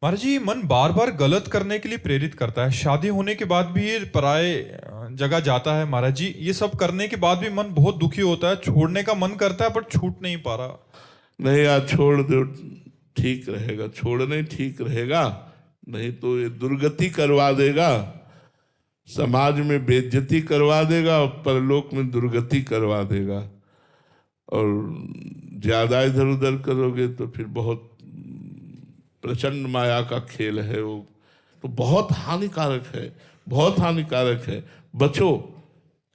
महाराज जी, मन बार बार गलत करने के लिए प्रेरित करता है। शादी होने के बाद भी ये पराए जगह जाता है। महाराज जी, ये सब करने के बाद भी मन बहुत दुखी होता है। छोड़ने का मन करता है पर छूट नहीं पा रहा। नहीं यार, छोड़ दो, ठीक रहेगा। छोड़ने ठीक रहेगा, नहीं तो ये दुर्गति करवा देगा, समाज में बेइज्जती करवा देगा और परलोक में दुर्गति करवा देगा। और ज्यादा इधर उधर करोगे तो फिर बहुत प्रचंड माया का खेल है वो, तो बहुत हानिकारक है, बहुत हानिकारक है। बचो,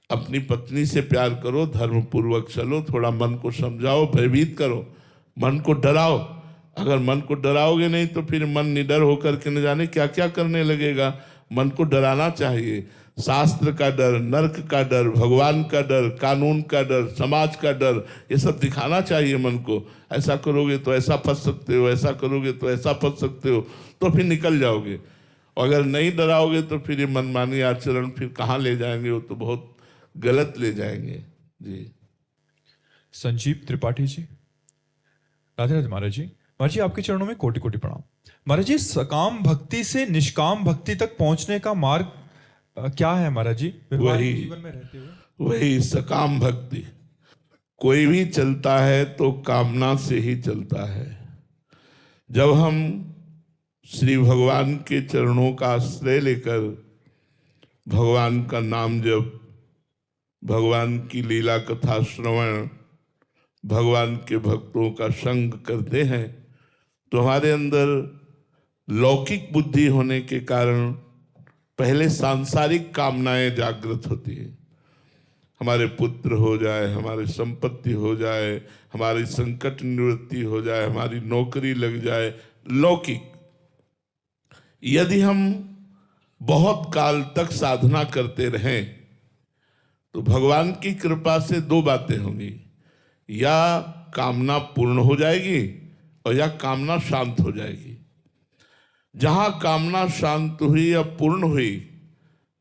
अपनी पत्नी से प्यार करो, धर्म पूर्वक चलो, थोड़ा मन को समझाओ, भयभीत करो, मन को डराओ। अगर मन को डराओगे नहीं तो फिर मन निडर होकर के न जाने क्या क्या करने लगेगा। मन को डराना चाहिए। शास्त्र का डर, नरक का डर, भगवान का डर, कानून का डर, समाज का डर, ये सब दिखाना चाहिए मन को। ऐसा करोगे तो ऐसा फंस सकते हो, ऐसा करोगे तो ऐसा फंस सकते हो, तो फिर निकल जाओगे। और अगर नहीं डराओगे तो फिर ये मनमानी आचरण फिर कहाँ ले जाएंगे, वो तो बहुत गलत ले जाएंगे। जी। संजीव त्रिपाठी जी, राधे राधे महाराज जी। महाराज जी, आपके चरणों में कोटि कोटि प्रणाम। महाराज जी, सकाम भक्ति से निष्काम भक्ति तक पहुंचने का मार्ग क्या है महाराज जी, व्यवहारिक जीवन में रहते हुए? वही सकाम भक्ति। कोई भी चलता है तो कामना से ही चलता है। जब हम श्री भगवान के चरणों का आश्रय लेकर भगवान का नाम जप, भगवान की लीला कथा श्रवण, भगवान के भक्तों का संग करते हैं, तो हमारे अंदर लौकिक बुद्धि होने के कारण पहले सांसारिक कामनाएं जागृत होती है। हमारे पुत्र हो जाए, हमारी संपत्ति हो जाए, हमारी संकट निवृत्ति हो जाए, हमारी नौकरी लग जाए, लौकिक। यदि हम बहुत काल तक साधना करते रहें तो भगवान की कृपा से दो बातें होंगी, या कामना पूर्ण हो जाएगी और या कामना शांत हो जाएगी। जहां कामना शांत हुई या पूर्ण हुई,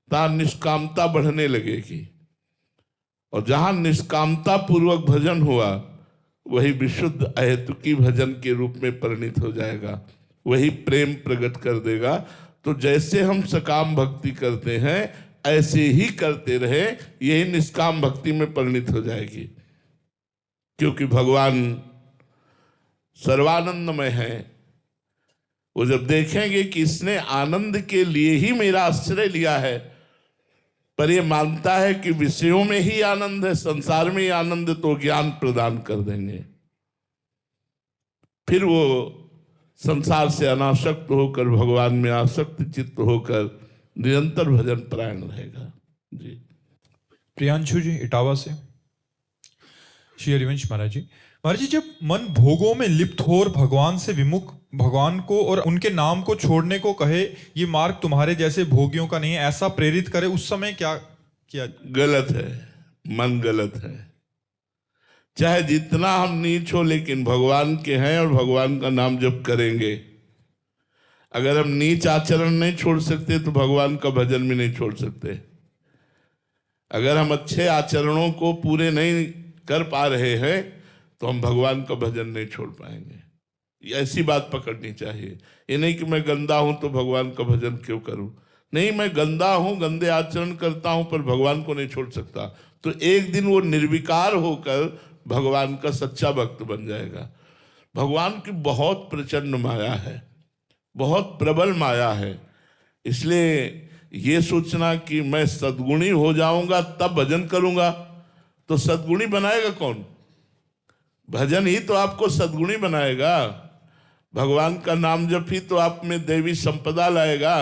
ता निष्कामता बढ़ने लगेगी, और जहां निष्कामता पूर्वक भजन हुआ वही विशुद्ध अहेतुकी भजन के रूप में परिणित हो जाएगा, वही प्रेम प्रकट कर देगा। तो जैसे हम सकाम भक्ति करते हैं ऐसे ही करते रहे, यही निष्काम भक्ति में परिणित हो जाएगी। क्योंकि भगवान सर्वानंदमय है। वो जब देखेंगे कि इसने आनंद के लिए ही मेरा आश्रय लिया है, पर ये मानता है कि विषयों में ही आनंद है, संसार में ही आनंद, तो ज्ञान प्रदान कर देंगे। फिर वो संसार से अनासक्त होकर भगवान में आसक्त चित्त होकर निरंतर भजन परायण रहेगा। जी। प्रियांशु जी इटावा से। श्री हरिवंश महाराज जी, महाराज जी, जब मन भोगों में लिप्त हो और भगवान से विमुख भगवान को और उनके नाम को छोड़ने को कहे, ये मार्ग तुम्हारे जैसे भोगियों का नहीं है, ऐसा प्रेरित करे, उस समय क्या किया? गलत है, मन गलत है। चाहे जितना हम नीच हो, लेकिन भगवान के हैं और भगवान का नाम जप करेंगे। अगर हम नीच आचरण नहीं छोड़ सकते तो भगवान का भजन भी नहीं छोड़ सकते। अगर हम अच्छे आचरणों को पूरे नहीं कर पा रहे हैं तो हम भगवान का भजन नहीं छोड़ पाएंगे। ऐसी बात पकड़नी चाहिए। ये नहीं कि मैं गंदा हूं तो भगवान का भजन क्यों करूं। नहीं, मैं गंदा हूं, गंदे आचरण करता हूं, पर भगवान को नहीं छोड़ सकता। तो एक दिन वो निर्विकार होकर भगवान का सच्चा भक्त बन जाएगा। भगवान की बहुत प्रचंड माया है, बहुत प्रबल माया है। इसलिए ये सोचना कि मैं सद्गुणी हो जाऊंगा तब भजन करूंगा, तो सद्गुणी बनाएगा कौन? भजन ही तो आपको सद्गुणी बनाएगा। भगवान का नाम जप ही तो आप में देवी संपदा लाएगा।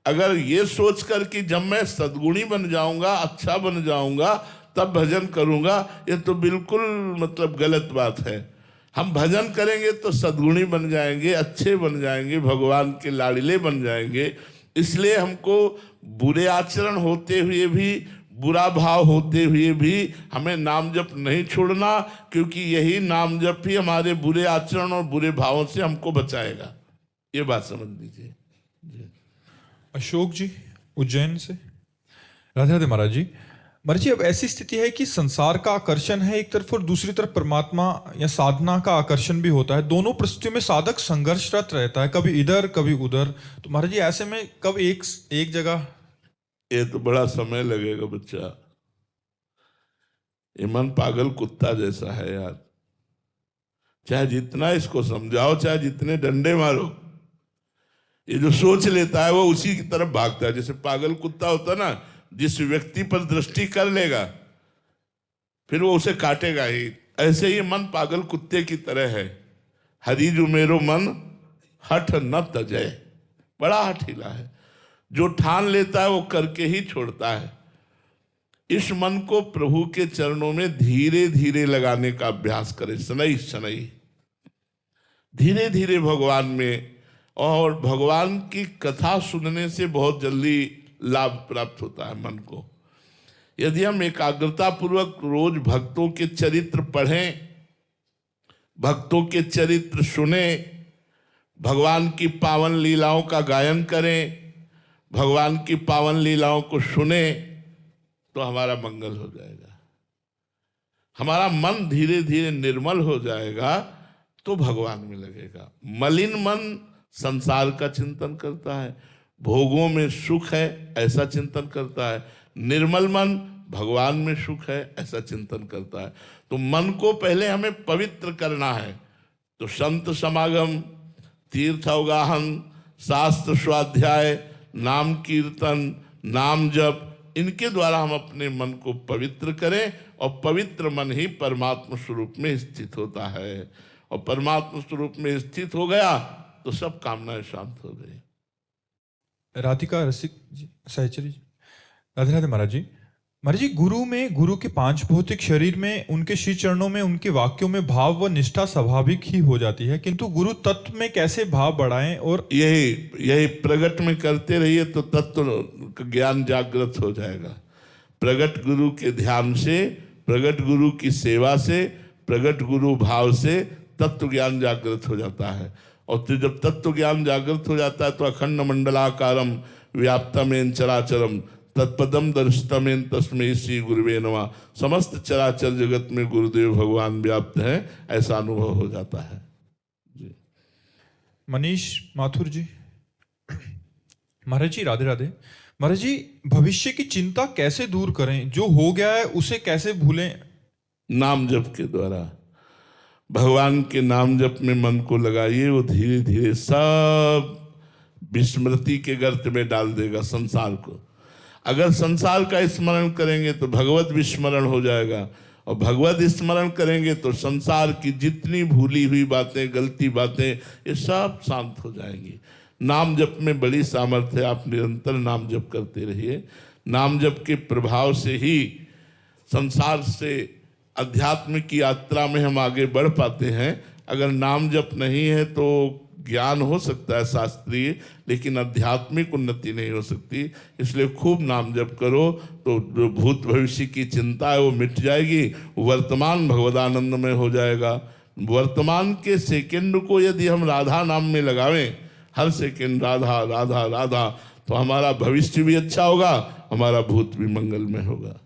अगर ये सोचकर कि जब मैं सद्गुणी बन जाऊंगा, अच्छा बन जाऊंगा, तब भजन करूंगा, ये तो बिल्कुल मतलब गलत बात है। हम भजन करेंगे तो सद्गुणी बन जाएंगे, अच्छे बन जाएंगे, भगवान के लाडले बन जाएंगे। इसलिए हमको बुरे आचरण होते हुए भी, बुरा भाव होते हुए भी हमें नाम जप नहीं छोड़ना, क्योंकि यही नाम जप ही हमारे बुरे आचरण और बुरे भावों से हमको बचाएगा। ये बात समझ लीजिए। अशोक जी उज्जैन से। राधे राधे महाराज जी, महाराज जी, अब ऐसी स्थिति है कि संसार का आकर्षण है एक तरफ और दूसरी तरफ परमात्मा या साधना का आकर्षण भी होता है। दोनों परिस्थितियों में साधक संघर्षरत रहता है, कभी इधर कभी उधर। तो महाराज जी, ऐसे में कब एक जगह? ये तो बड़ा समय लगेगा बच्चा। ये मन पागल कुत्ता जैसा है यार। चाहे जितना इसको समझाओ, चाहे जितने डंडे मारो, ये जो सोच लेता है वो उसी की तरफ भागता है। जैसे पागल कुत्ता होता ना, जिस व्यक्ति पर दृष्टि कर लेगा फिर वो उसे काटेगा ही। ऐसे ही मन पागल कुत्ते की तरह है। हरि जो मेरो मन हठ न तजय, बड़ा हठीला है। जो ठान लेता है वो करके ही छोड़ता है। इस मन को प्रभु के चरणों में धीरे धीरे लगाने का अभ्यास करें, शनैः शनैः, धीरे धीरे भगवान में। और भगवान की कथा सुनने से बहुत जल्दी लाभ प्राप्त होता है मन को। यदि हम एकाग्रता पूर्वक रोज भक्तों के चरित्र पढ़ें, भक्तों के चरित्र सुने, भगवान की पावन लीलाओं का गायन करें, भगवान की पावन लीलाओं को सुने, तो हमारा मंगल हो जाएगा। हमारा मन धीरे धीरे निर्मल हो जाएगा तो भगवान में लगेगा। मलिन मन संसार का चिंतन करता है, भोगों में सुख है ऐसा चिंतन करता है। निर्मल मन भगवान में सुख है ऐसा चिंतन करता है। तो मन को पहले हमें पवित्र करना है। तो संत समागम, तीर्थ अवगाहन, शास्त्र स्वाध्याय, नाम कीर्तन, नाम जप, इनके द्वारा हम अपने मन को पवित्र करें। और पवित्र मन ही परमात्मा स्वरूप में स्थित होता है। और परमात्मा स्वरूप में स्थित हो गया तो सब कामनाएं शांत हो गई। राधिका रसिक जी, सहचरी जी, राधे राधे महाराज जी। महाराज जी, गुरु के 5 भौतिक शरीर में, उनके श्री चरणों में, उनके वाक्यों में भाव व निष्ठा स्वाभाविक ही हो जाती है, किंतु गुरु तत्व में कैसे भाव बढ़ाएं? और यही प्रगट में करते रहिए तो तत्व का ज्ञान जागृत हो जाएगा। प्रगट गुरु के ध्यान से, प्रगट गुरु की सेवा से, प्रगट गुरु भाव से तत्व ज्ञान जागृत हो जाता है। और फिर जब तत्व ज्ञान जागृत हो जाता है तो अखंड मंडलाकारम व्याप्तमेन चराचरम तत्पदम दर्शितमेन तस्मै श्री गुरुवे नमः। समस्त चराचर जगत में गुरुदेव भगवान व्याप्त हैं, ऐसा अनुभव हो जाता है जी। मनीष माथुर जी, महाराज जी राधे राधे। महाराज जी, भविष्य की चिंता कैसे दूर करें? जो हो गया है उसे कैसे भूलें? नाम जप के द्वारा, भगवान के नाम जप में मन को लगाइए। वो धीरे धीरे सब विस्मृति के गर्त में डाल देगा संसार को। अगर संसार का स्मरण करेंगे तो भगवत विस्मरण हो जाएगा, और भगवत स्मरण करेंगे तो संसार की जितनी भूली हुई बातें, गलती बातें, ये सब शांत हो जाएंगी। नाम जप में बड़ी सामर्थ्य है। आप निरंतर नाम जप करते रहिए। नाम जप के प्रभाव से ही संसार से अध्यात्म की यात्रा में हम आगे बढ़ पाते हैं। अगर नाम जप नहीं है तो ज्ञान हो सकता है शास्त्रीय, लेकिन आध्यात्मिक उन्नति नहीं हो सकती। इसलिए खूब नाम जप करो तो जो भूत भविष्य की चिंता है वो मिट जाएगी, वर्तमान भगवदानंद में हो जाएगा। वर्तमान के सेकंड को यदि हम राधा नाम में लगावें, हर सेकंड राधा राधा राधा, तो हमारा भविष्य भी अच्छा होगा, हमारा भूत भी मंगल में होगा।